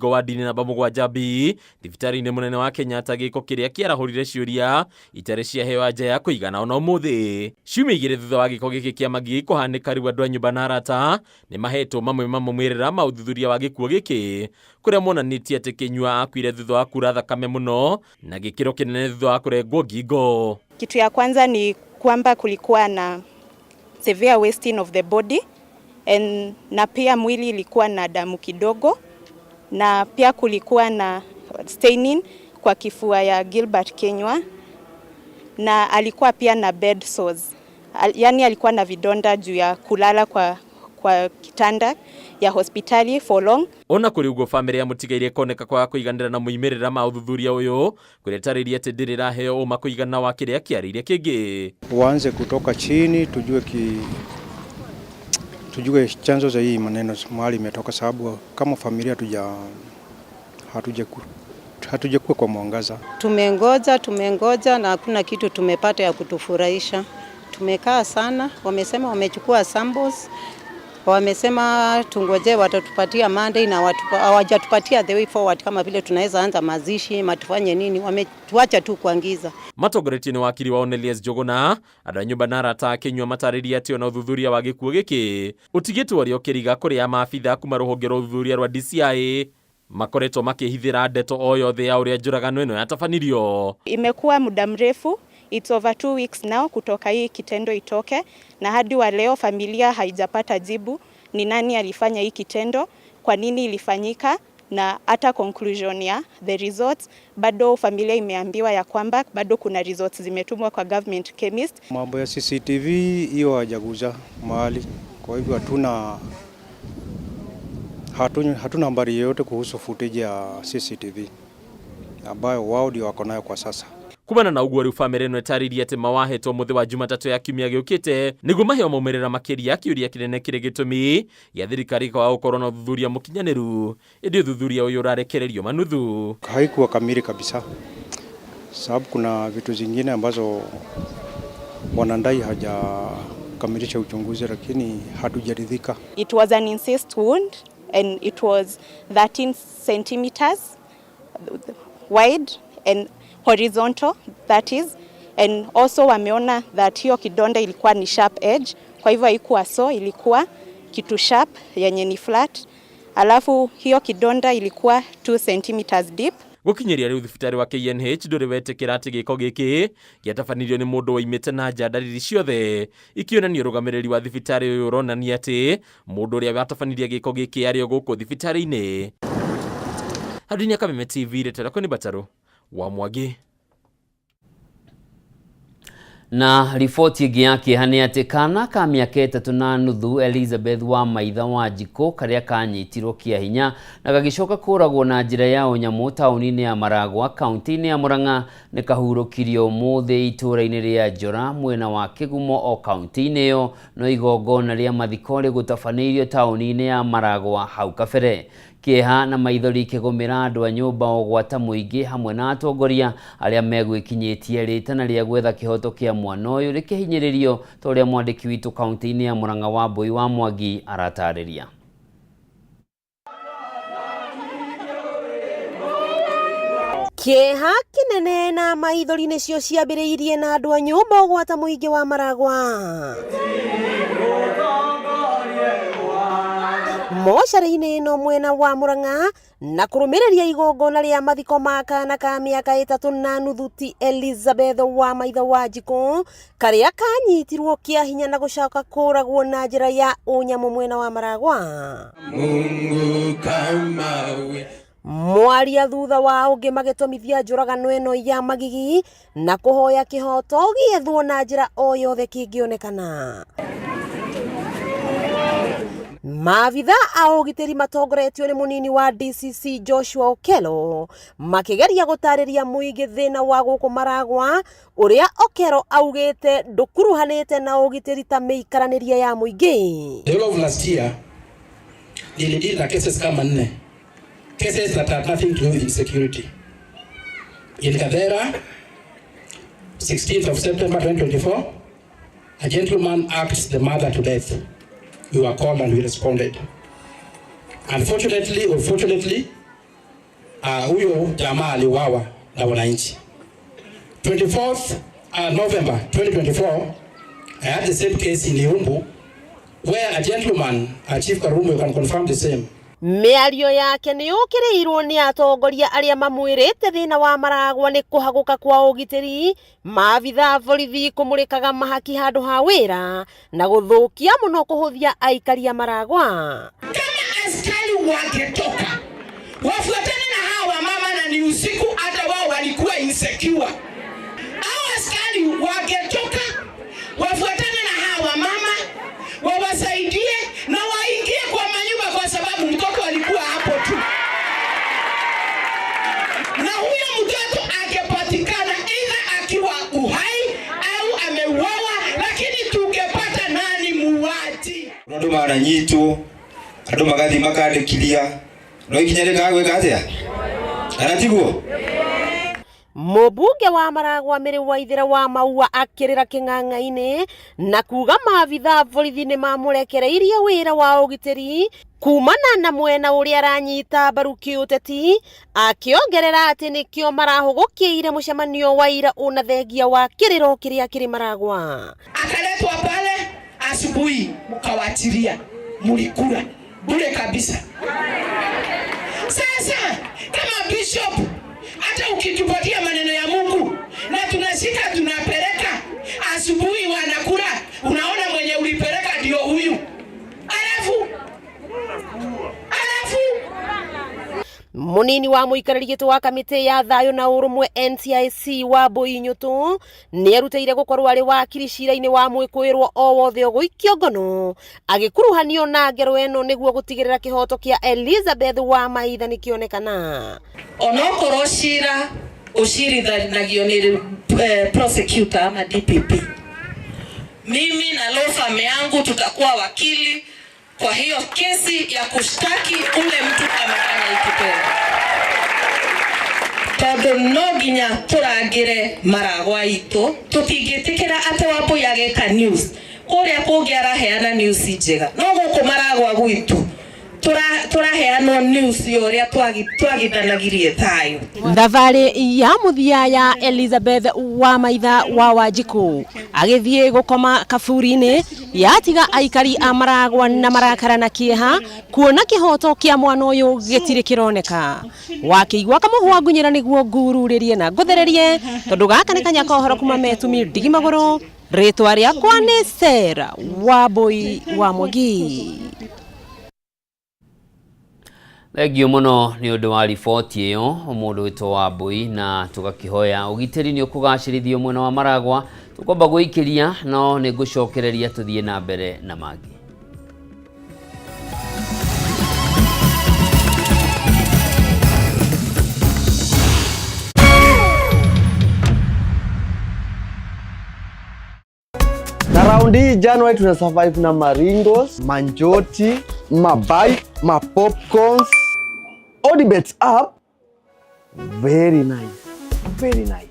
Mũkingo wa Ndini namba 7B thibitarĩ-inĩ mũnene wa Kenyatta gĩko kĩrĩa kĩarahũrire ciũria itarĩ ciaheo anja ya kũigana ona ũmũthĩ. Ciumia 2 thutha wa gĩko gĩkĩ kĩa Magi kũhanĩka, rĩu andũ a nyũmba na arata nĩ mahetwo mamwe maumĩrĩra ma ũthuthuria wa gĩkuũ gĩkĩ kũrĩa monanĩtie atĩ Kĩnyua akuire thutha wa kura thakame mũno na gĩkĩro kĩnene thutha wa kũrengwo ngingo. Kitu ya kwanza ni kwamba kulikuwa na severe wasting of the body na pia mwili ilikuwa na damu kidogo, na pia kulikuwa na staining kwa kifua ya Gilbert Kenyua, na alikuwa pia na bed sores. Yani alikuwa na vidonda juu ya kulala kwa kitanda ya hospitali for long. Ona kuri ugo family ya Mũtiga koneka kwa kũiganĩra na mũimĩrĩra ma ũthuthuria ũyũ kũretarĩria atĩ ndĩrĩ raheo ũma kũigana wa kĩrĩa kĩarĩire kĩngĩ. Tuanze kutoka chini tujue chanzo za hii maneno mahali imetoka, sababu kama familia hatujakuwa kwa mwangaza. Tumengoja na hakuna kitu tumepata ya kutufurahisha. Tumekaa sana, wamesema wamechukua samples, wamesema tungoje watatupatia Monday na hawajatupatia the way forward kama vile tunaweza anza mazishi, matufanye nini, wametuacha tu kuangiza. Matongoreti ni wakili wa Onelius Jogona andũ a nyũmba na arata Kenyua matarĩria atĩ ona ũthuthuria wa gĩkuũ gĩkĩ ũtigĩtwo arĩ o kĩriga kũrĩa maabitha kuma rũhonge rwa ũthuthuria rwa DCI makoretwo makĩhithĩra ndeto o yothe ya ũrĩa njũragano ĩno yatabanirio. Imekuwa muda mrefu, it's over 2 weeks now kutoka hii kitendo itoke, na hadi wa leo familia haijapata jibu ni nani alifanya hii kitendo, kwa nini ilifanyika, na hata conclusion ya the results bado familia imeambiwa ya kwamba bado kuna results zimetumwa kwa government chemist. Mambo ya CCTV hiyo hajaguza mahali, kwa hivyo hatuna habari yoyote kuhusu footage ya CCTV ambayo wao ndio wako nayo kwa sasa. Kumana na uguo rĩu family ĩno ĩtarĩria atĩ mawahetwo mũthĩ wa Jumatatũ ya kiumia gĩũkĩte nĩguo maheo maumĩrĩra makĩria kĩũria kĩnene kĩrĩ gĩtũmi gĩa thirikari wa gũkorwo na ũthuthuria mũkinyanĩru. Ĩndĩ ũthuthuria ũyũ ũrarekererio manuthu. Haikuwa kamili kabisa, sababu kuna vitu zingine ambazo wanandai hajakamilisha uchunguzi, lakini hatujaridhika. It was an incest wound and it was 13 centimeters wide and horizontal, that is, and also wameona that hiyo kidonda ilikuwa ni sharp edge, kwa hivyo haikuwa ilikuwa kitu sharp yenye ni flat, alafu hiyo kidonda ilikuwa 2 centimeters deep. Gũkinyĩria rĩu thibitarĩ wa KNH ndũrĩ wetĩkĩra atĩ gĩko gĩkĩ gĩatabanirio nĩ mũndũ woimĩte na nja, ndariri ciothe ikĩonania ũrũgamĩrĩri wa thibitarĩ ũyũ ũronania atĩ mũndũ ũrĩa watabanirie gĩko gĩkĩ arĩ o gũkũ thibitarĩ-inĩ. Hadinya Kameme TV reterako ni Bataro wa Mwangi. Na ripoti ĩngĩ ya kĩeha nĩ atĩ kana ka mĩaka 3.5 Elizabeth wa Maitha Wanjikũ karĩa kanyitirwo kĩa hinya na gagĩcoka kũragwo na njĩra ya ũnyamũ taũni-inĩ ya Maragwa kaunti-inĩ ya Murang'a nĩ kahurũkirio ũmũthĩ itũũra-inĩ rĩa Njora mwena wa Kĩgumo o kaunti-inĩ ĩyo, no igongona rĩa mathiko rĩgũtabanĩirio taũni-inĩ ya Maragwa hau kabere. Kĩeha na maithori kĩgũmĩra andũ a nyũmba ũgwata mũingĩ hamwe na atongoria arĩa megwĩkinyĩtie rĩtana rĩa gwetha kĩhoto kĩa mwana ũyũ rĩkĩhinyĩrĩrio ta ũrĩa mwandĩki witũ kaunti-inĩ ya Murang'a Wambui wa Mwangi aratarĩria. Kĩeha kĩnene na maithori nĩcio ciambĩrĩirie na andũ a nyũmba ũgwata mũingĩ wa Maragwa. Mocarĩ-inĩ ĩno mwena wa Murang'a na kũrũmĩrĩria igongona rĩa mathiko ma kana ka mĩaka 3.5 ti Elizabeth wa Maitha Wanjikũ karĩa kanyitirwo kĩa hinya na gũcoka kũragwo na njĩra ya ũnyamũ mwena wa Maragwa. Mungu kamawe mwaria thutha wa ũngĩ magĩtomithia njũragano ĩno ya magigi na kũhoya kĩhoto gĩethwo na njĩra o yothe kĩngĩonekana. Maabitha a ũgitĩri matongoretio nĩ mũnini wa DCC Joshua Okello makĩgeria gũtarĩria mũingĩ thĩna wa gũkũ Maragwa ũrĩa Okello augĩte ndũkuruhanĩte na ũgitĩri ta mĩikaranĩrie ya mũingĩ. The whole of last year nilidili na cases kama 4. Cases that had nothing to do with insecurity. In Kadera, 16th of September 2024, a gentleman asked the mother to death. We were called and we responded. Unfortunately or fortunately, huyo jamaa aliuawa na wananchi. 24th November 2024, I had the same case in Ihumbu where a gentleman, Chief Karume, can confirm the same. Mĩario yake nĩ yũkĩrĩirwo nĩ atongoria arĩa mamwĩrĩte thĩna wa Maragwa nĩ kũhagũka kwa ũgitĩri, maabitha borithi kũmũrĩkaga mahaki handũ ha wĩra na gũthũkia mũno kũhũthia aikari a Maragwa. Kama askari wangetoka wafuatane na hawa mama na ni usiku, hata wao walikuwa insecure. Hao askari wangetoka wafuatane na hawa mama, wawasaidie na waingie kwa manyumba, kwa sababu mtoto alikuwa hapo tu. Na huyo mtoto angepatikana either akiwa uhai au ameuawa, lakini tungepata nani muuaji? Ndio maana nyito andũ magathi makandĩkithia no ikinyarĩka gwĩka atĩa aratiguo. Mũmbunge wa Maragwa Mĩrĩ Waithĩra wa Maua akĩrĩra kĩng'ang'a-inĩ na kuga maabitha borithi nĩ mamũrekereirie wĩra wa ũgitĩri kumana na mwena ũrĩa aranyita mbaru kĩũteti, akĩongerera atĩ nĩkĩo marahũgũkĩire mũcemanio wa ira una thengia wa kĩrĩro kĩrĩa kĩrĩ Maragwa. Akaletwa pale asubuhi, mkawachilia, mulikula bure kabisa. Sasa kama bishop, hata ukitupatia maneno ya Mungu na tunashika tunapeleka, asubuhi wanakula, unaona mwenye ulipeleka ndio huyu. Alafu Munini wa mũikarĩri gĩtĩ wa kamĩtĩ ya thayũ na ũrũmwe NCIC Wambui Nyũtũ nĩ erutĩire gũkorwo arĩ wakiri cira-inĩ wa mwĩkũĩrwo o wothe ũgũikio ngono, agĩkuruhanio na ngero ĩno nĩguo gũtigĩrĩra kĩhoto kĩa Elizabeth wa Maitha nĩkĩonekana. Onokorwo cira ũcirithanagio nĩ prosecutor ama DPP, mimi na law firm yangu tutakuwa wakili kwa hiyo kesi ya kushtaki ule mtu amefanya ikipenda. Tondũ no nginya tũrangĩre Maragwa itũ, tũtingĩtĩkĩra atĩ Wambui ageka news kũrĩa kũngĩ araheana news njega, no gũkũ Maragwa gwitũ tũraheanwo news ũrĩa twagithanagirie thayũ. Thabarĩ ya mũthia ya Elizabeth wa Maitha wa Wanjikũ agĩthiĩ gũkoma kaburi-inĩ yatiga aikari a Maragwa na marakara na kĩeha kuona kĩhoto kĩa mwana ũyũ gĩtirĩ kĩroneka. Wakĩigua kamũhwa ngunyĩra nĩguo ngururĩrie na ngũthererie, tondũ gaka nĩ kanya kohoro kuma Metumi Ndigi Magũrũ, rĩtwa rĩakwa nĩ Sarah Wambui wa Mwangi. Thengio mũno nĩ ũndũ wa riboti ĩyo mũndũ wĩtwo Wambui, na tũgakĩhoya ũgitĩri nĩ ũkũgacĩrithio mwena wa Maragwa. Tũkwamba gũikĩria no nĩ ngũcokereria tũthiĩ na mbere na mangĩ. Na raundi hii January tuna survive na maringos, manjoti, mabai, mapopcorns. Odibets app, very nice, very nice.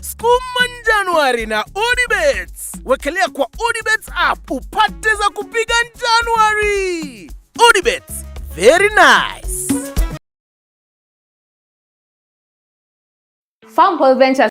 Skuma January na Odibets. Wekelea kwa Odibets app upate za kupiga January. Odibets, very nice. Farm Ventures